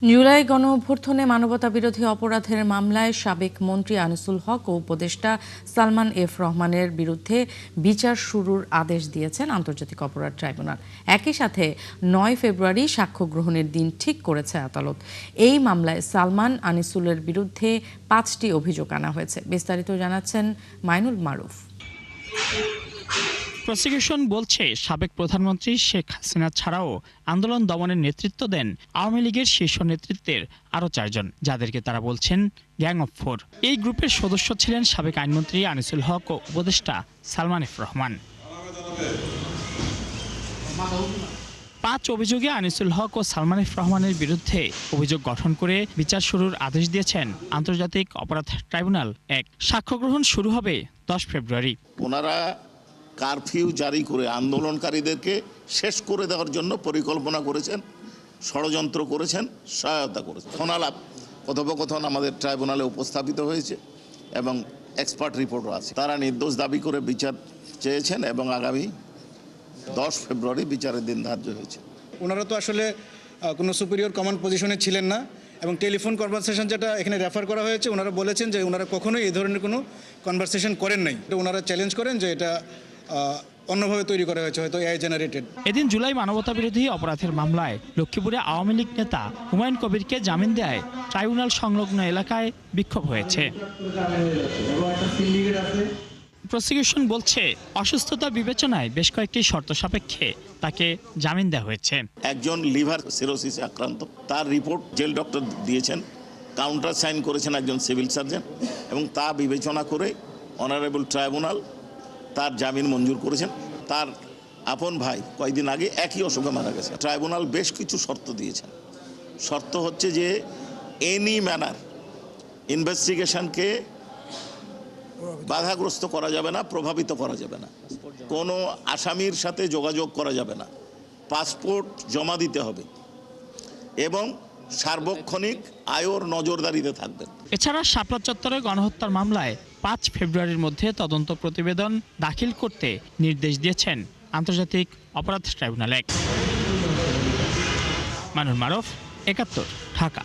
জুলাই গণঅভ্যুত্থানে মানবতাবিরোধী অপরাধের মামলায় সাবেক মন্ত্রী আনিসুল হক ও উপদেষ্টা সালমান এফ রহমানের বিরুদ্ধে বিচার শুরুর আদেশ দিয়েছেন আন্তর্জাতিক অপরাধ ট্রাইব্যুনাল। একই সাথে ৯ ফেব্রুয়ারি সাক্ষ্য গ্রহণের দিন ঠিক করেছে আদালত। এই মামলায় সালমান আনিসুলের বিরুদ্ধে ৫টি অভিযোগ আনা হয়েছে। বিস্তারিত জানাচ্ছেন মাইনুল মারুফ। প্রসিকিউশন বলছে, সাবেক প্রধানমন্ত্রী শেখ হাসিনা ছাড়াও আন্দোলন দমনের নেতৃত্ব দেন আওয়ামী লীগের শীর্ষ নেতৃত্বের আরও ৪ জন, যাদেরকে তারা বলছেন গ্যাং অফ 4। এই গ্রুপের সদস্য ছিলেন সাবেক আইনমন্ত্রী আনিসুল হক ও উপদেষ্টা সালমান এফ রহমান। ৫ অভিযোগে আনিসুল হক ও সালমান এফ রহমানের বিরুদ্ধে অভিযোগ গঠন করে বিচার শুরুর আদেশ দিয়েছেন আন্তর্জাতিক অপরাধ ট্রাইব্যুনাল ১। সাক্ষ্য গ্রহণ শুরু হবে ১০ ফেব্রুয়ারি। ওনারা কারফিউ জারি করে আন্দোলনকারীদেরকে শেষ করে দেওয়ার জন্য পরিকল্পনা করেছেন, ষড়যন্ত্র করেছেন, সহায়তা করেছেন। ফোনালাপ কথোপকথন আমাদের ট্রাইব্যুনালে উপস্থাপিত হয়েছে এবং এক্সপার্ট রিপোর্টও আছে। তারা নির্দোষ দাবি করে বিচার চেয়েছেন এবং আগামী ১০ ফেব্রুয়ারি বিচারের দিন ধার্য হয়েছে। ওনারা তো আসলে কোনো সুপিরিয়র কমান্ড পজিশনে ছিলেন না এবং টেলিফোন কনভারসেশন যেটা এখানে রেফার করা হয়েছে, ওনারা বলেছেন যে ওনারা কখনোই এই ধরনের কোনো কনভারসেশন করেন নাই। ওনারা চ্যালেঞ্জ করেন যে এটা অন্যভাবে তৈরি করা হয়েছে, হয়তো এআই জেনারেটেড। এদিন জুলাই মানবতাবিরোধী অপরাধের মামলায় লক্ষ্মীপুরে আওয়ামী লীগ নেতা হুমায়ুন কবিরকে জামিন দেয় ট্রাইব্যুনাল সংলগ্ন এলাকায় বিক্ষোভ হয়েছে। প্রসিকিউশন বলছে, অসুস্থতা বিবেচনায় বেশ কয়েকটি শর্ত সাপেক্ষে তাকে জামিন দেওয়া হয়েছে। একজন লিভার সিরোসিসে আক্রান্ত, তার রিপোর্ট জেল ডক্টর দিয়েছেন, কাউন্টার সাইন করেছেন একজন সিভিল সার্জন এবং তা বিবেচনা করে অনারেবল ট্রাইব্যুনাল তার জামিন মঞ্জুর করেছেন। তার আপন ভাই কয়েকদিন আগে একই অসুখে মারা গেছে। ট্রাইব্যুনাল বেশ কিছু শর্ত দিয়েছেন। শর্ত হচ্ছে যে এনি ম্যানার ইনভেস্টিগেশনকে বাধাগ্রস্ত করা যাবে না, প্রভাবিত করা যাবে না, কোনো আসামির সাথে যোগাযোগ করা যাবে না, পাসপোর্ট জমা দিতে হবে এবং সার্বক্ষণিক আয়োর নজরদারিতে থাকবেন। এছাড়া শাপলা চত্বরে গণহত্যার মামলায় ৫ ফেব্রুয়ারির মধ্যে তদন্ত প্রতিবেদন দাখিল করতে নির্দেশ দিয়েছেন আন্তর্জাতিক অপরাধ ট্রাইব্যুনাল ১। মাইনুল মারুফ, ৭১, ঢাকা।